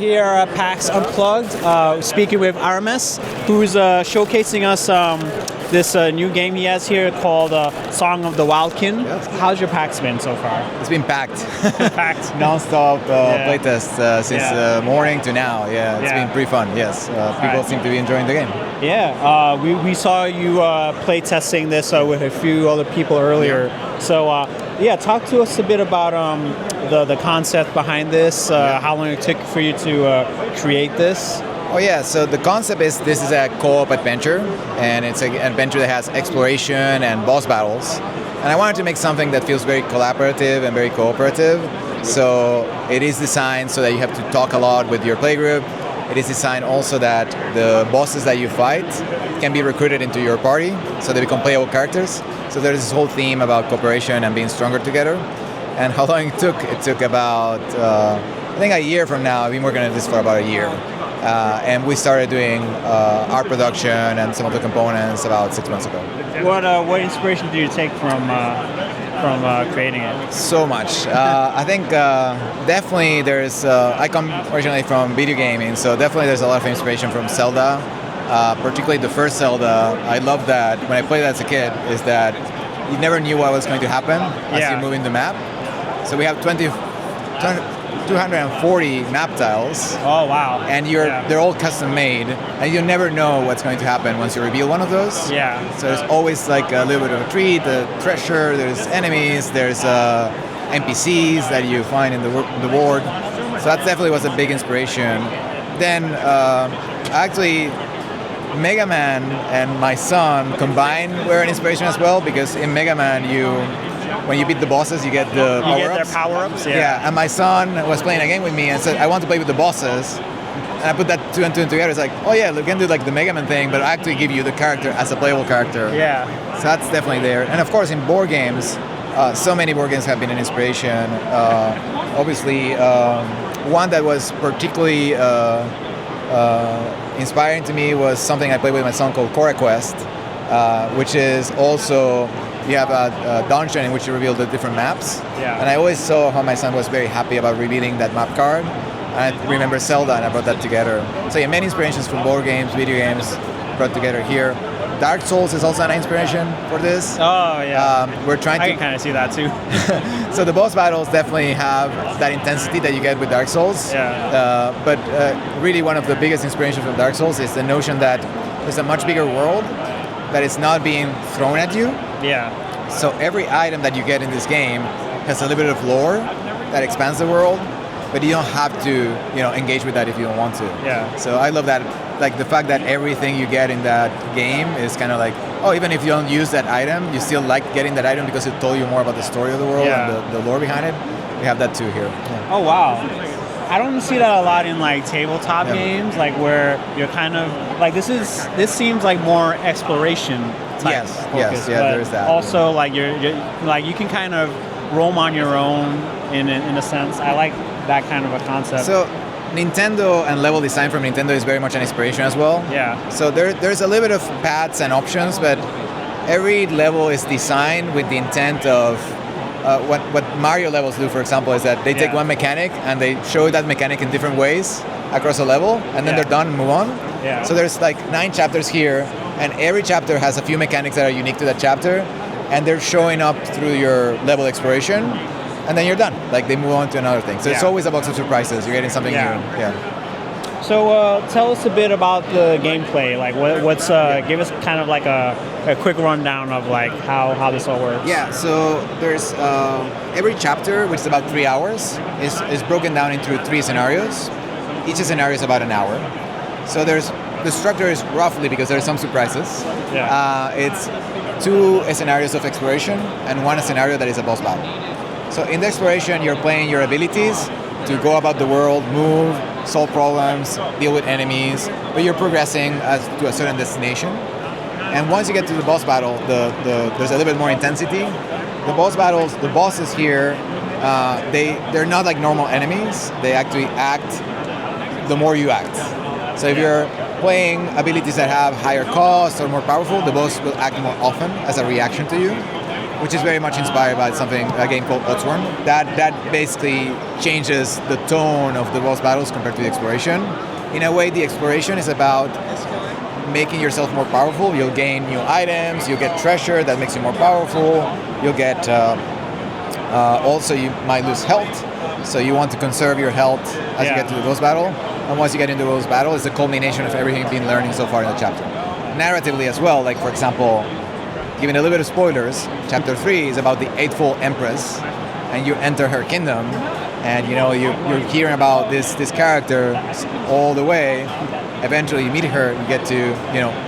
here at PAX Unplugged, speaking with Aramis, who's showcasing us this new game he has here called Song of the Wildkin. Yes. How's your PAX been so far? It's been packed. Packed. Non-stop playtest since morning to now. Yeah, it's been pretty fun. Yes, people seem to be enjoying the game. Yeah, we saw you play testing this with a few other people earlier. Yeah. So talk to us a bit about the concept behind this, how long it took for you to create this. Oh yeah, so the concept is this is a co-op adventure, and it's an adventure that has exploration and boss battles. And I wanted to make something that feels very collaborative and very cooperative. So it is designed so that you have to talk a lot with your playgroup. It is designed also that the bosses that you fight can be recruited into your party, so they become playable characters. So there's this whole theme about cooperation and being stronger together. And how long it took? It took about, I think a year from now. I've been working on this for about a year. And we started doing art production and some of the components about 6 months ago. What inspiration do you take from creating it? So much. I think definitely there's, I come originally from video gaming, so definitely there's a lot of inspiration from Zelda, particularly the first Zelda. I love that when I played as a kid is that you never knew what was going to happen as you move in the map. So we have 240 map tiles. Oh wow! And they're all custom made, and you never know what's going to happen once you reveal one of those. Yeah. So there's always like a little bit of a treat, the treasure. There's enemies. There's NPCs that you find in the board. So that definitely was a big inspiration. Then actually, Mega Man and my son combined were an inspiration as well, because in Mega Man when you beat the bosses, you get the power-ups. You get their power-ups, Yeah, and my son was playing a game with me and said, I want to play with the bosses. And I put that two and two together. It's like, oh yeah, we can do like the Mega Man thing, but I actually give you the character as a playable character. Yeah. So that's definitely there. And of course, in board games, so many board games have been an inspiration. Obviously, one that was particularly inspiring to me was something I played with my son called Core Quest, which is also, you have a dungeon in which you reveal the different maps. Yeah. And I always saw how my son was very happy about revealing that map card. And I remember Zelda, and I brought that together. So yeah, many inspirations from board games, video games, brought together here. Dark Souls is also an inspiration for this. Oh yeah. We're trying to. I can kind of see that too. So the boss battles definitely have that intensity that you get with Dark Souls. Yeah. But really, one of the biggest inspirations from Dark Souls is the notion that there's a much bigger world that is not being thrown at you. Yeah. So every item that you get in this game has a little bit of lore that expands the world, but you don't have to, engage with that if you don't want to. Yeah. So I love that, like the fact that everything you get in that game is kind of like, oh, even if you don't use that item, you still like getting that item because it told you more about the story of the world and the lore behind it. We have that too here. Yeah. Oh wow. I don't see that a lot in like tabletop games, like where you're kind of like this seems like more exploration type focus, there is that. Also, like you're like you can kind of roam on your own in a sense. I like that kind of a concept. So Nintendo and level design from Nintendo is very much an inspiration as well. Yeah. So there's a little bit of paths and options, but every level is designed with the intent of what Mario levels do, for example, is that they take one mechanic and they show that mechanic in different ways across a level, and then they're done and move on. Yeah. So there's like 9 chapters here, and every chapter has a few mechanics that are unique to that chapter, and they're showing up through your level exploration, and then you're done. Like they move on to another thing. So it's always a box of surprises. You're getting something new. Yeah. So tell us a bit about the gameplay. Like what's give us kind of like a quick rundown of like how this all works. Yeah. So there's every chapter, which is about 3 hours, is broken down into 3 scenarios. Each scenario is about an hour. So the structure is roughly, because there are some surprises. Yeah. It's 2 scenarios of exploration and 1 scenario that is a boss battle. So in the exploration, you're playing your abilities to go about the world, move, solve problems, deal with enemies, but you're progressing to a certain destination. And once you get to the boss battle, there's a little bit more intensity. The boss battles, the bosses here, they're not like normal enemies. They actually act the more you act. So if you're playing abilities that have higher cost or more powerful, the boss will act more often as a reaction to you. which is very much inspired by a game called Oathsworn. That basically changes the tone of the boss battles compared to the exploration. In a way, the exploration is about making yourself more powerful. You'll gain new items, you'll get treasure that makes you more powerful, you'll get, also you might lose health, so you want to conserve your health as you get to the boss battle. And once you get into the boss battle, it's the culmination of everything you've been learning so far in the chapter. Narratively as well, like for example, giving a little bit of spoilers, chapter 3 is about the Eightfold Empress, and you enter her kingdom, and you're hearing about this character all the way. Eventually you meet her, you get to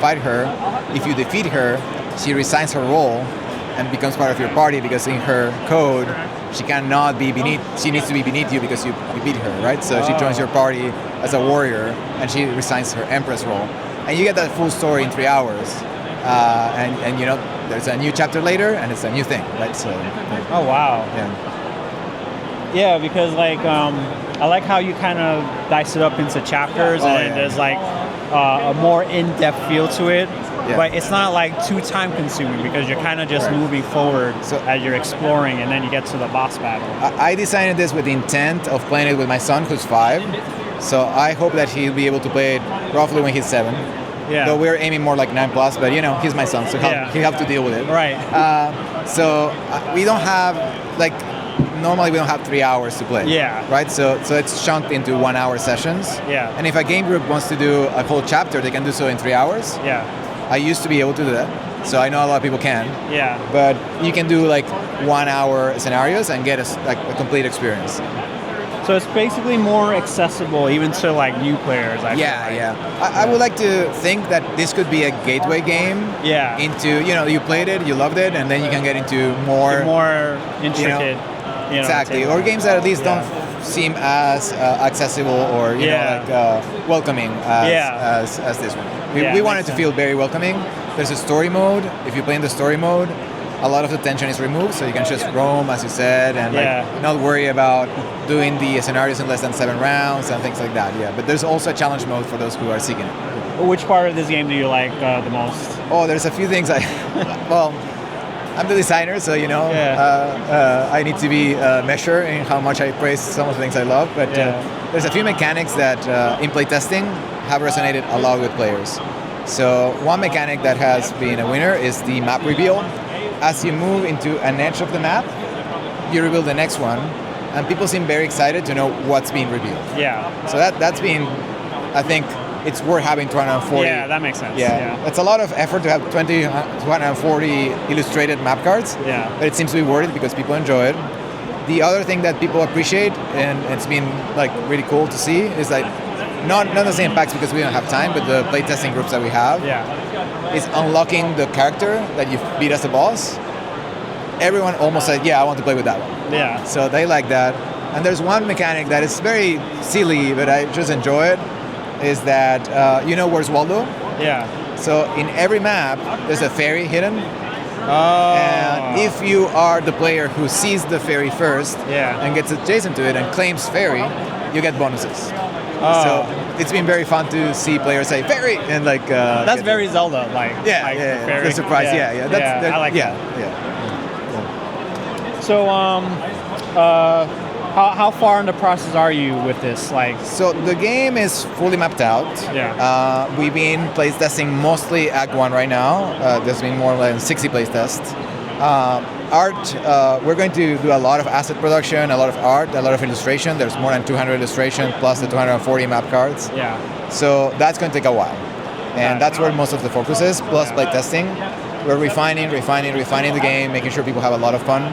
fight her. If you defeat her, she resigns her role and becomes part of your party, because in her code she cannot be beneath, she needs to be beneath you because you beat her, right? So she joins your party as a warrior and she resigns her empress role. And you get that full story in 3 hours. And there's a new chapter later and it's a new thing, right? So oh wow. Yeah, because like I like how you kind of dice it up into chapters, and there's like a more in-depth feel to it. Yeah. But it's not like too time consuming, because you're kind of just moving forward as you're exploring, and then you get to the boss battle. I designed this with the intent of playing it with my son, who's 5. So I hope that he'll be able to play it roughly when he's 7. Yeah. Though we're aiming more like 9+, but he's my son, so he'll have to deal with it. Right. So we don't have normally we don't have 3 hours to play. Yeah. Right. So it's chunked into 1 hour sessions. Yeah. And if a game group wants to do a whole chapter, they can do so in 3 hours. Yeah. I used to be able to do that, so I know a lot of people can. Yeah. But you can do like 1 hour scenarios and get a complete experience. So it's basically more accessible even to like new players. I would like to think that this could be a gateway game. Yeah. Into you played it, you loved it, and then you can get into more intricate. Exactly, or games that at least don't seem as accessible or welcoming as this one. We want it to feel very welcoming. There's a story mode. If you play in the story mode, a lot of the tension is removed, so you can just roam, as you said, and not worry about doing the scenarios in less than 7 rounds and things like that. Yeah, but there's also a challenge mode for those who are seeking it. Which part of this game do you like the most? Oh, there's a few things I'm the designer, so I need to be measured in how much I praise some of the things I love. But there's a few mechanics that in playtesting have resonated a lot with players. So one mechanic that has been a winner is the map reveal. As you move into an edge of the map, you reveal the next one, and people seem very excited to know what's being revealed. Yeah. So that's been, I think, it's worth having 240. Yeah, that makes sense. Yeah. It's a lot of effort to have 240 illustrated map cards. Yeah. But it seems to be worth it because people enjoy it. The other thing that people appreciate, and it's been like really cool to see, is like not the same PAX because we don't have time, but the playtesting groups that we have is unlocking the character that you beat as a boss. Everyone almost said, I want to play with that one. Yeah. So they like that. And there's one mechanic that is very silly, but I just enjoy it, is that, Where's Waldo? Yeah. So in every map, there's a fairy hidden. Oh. And if you are the player who sees the fairy first and gets adjacent to it and claims fairy, you get bonuses. Oh. So it's been very fun to see players say fairy and like. That's very Zelda, like. The surprise. That's, I like that. Yeah. So, how far in the process are you with this? Like, so the game is fully mapped out. Yeah. We've been playtesting mostly Act 1 right now. There's been more than 60 playtests. Art, we're going to do a lot of asset production, a lot of art, a lot of illustration. There's more than 200 illustration plus the 240 map cards. Yeah. So that's going to take a while. And that's where most of the focus is, plus playtesting. We're refining the game, making sure people have a lot of fun.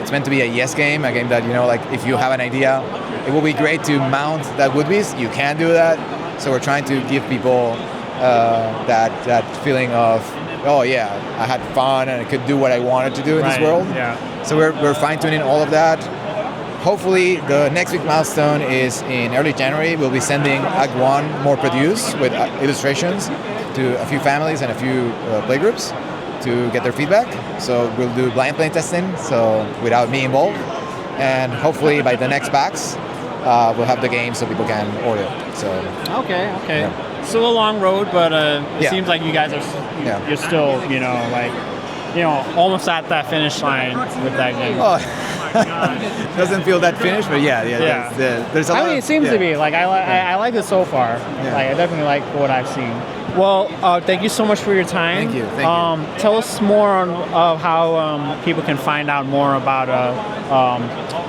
It's meant to be a yes game, a game that, like if you have an idea, it will be great to mount that would-be's. You can do that. So we're trying to give people that feeling of, I had fun and I could do what I wanted to do in this world. Yeah. So we're fine-tuning all of that. Hopefully the next big milestone is in early January. We'll be sending Act 1 more produced with illustrations to a few families and a few playgroups to get their feedback. So we'll do blind play testing, so without me involved. And hopefully by the next PAX, we'll have the game so people can order it. So Okay. Yeah. Still a long road, but it seems like you guys are you're still, almost at that finish line with that game. Oh, doesn't feel that finished, but yeah. There's a lot. I mean, it seems to be like I like it so far. Yeah. Like I definitely like what I've seen. Well, thank you so much for your time. Thank you. Tell us more of how people can find out more about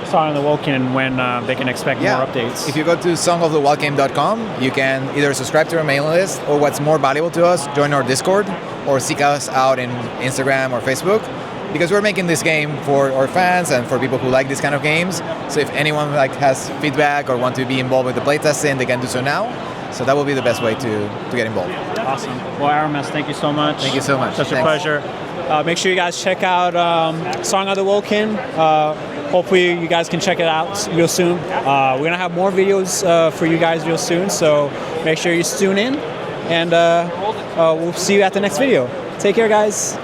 Song of the Wildkin and when they can expect more updates. If you go to songofthewildkin.com, you can either subscribe to our mailing list, or what's more valuable to us, join our Discord, or seek us out in Instagram or Facebook, because we're making this game for our fans and for people who like this kind of games. So if anyone has feedback or want to be involved with the playtesting, they can do so now. So that will be the best way to get involved. Awesome. Well, Aramis, thank you so much. Thank you so much. Such a pleasure. Make sure you guys check out Song of the Wildkin. Hopefully you guys can check it out real soon. We're going to have more videos for you guys real soon, so make sure you tune in. And we'll see you at the next video. Take care, guys.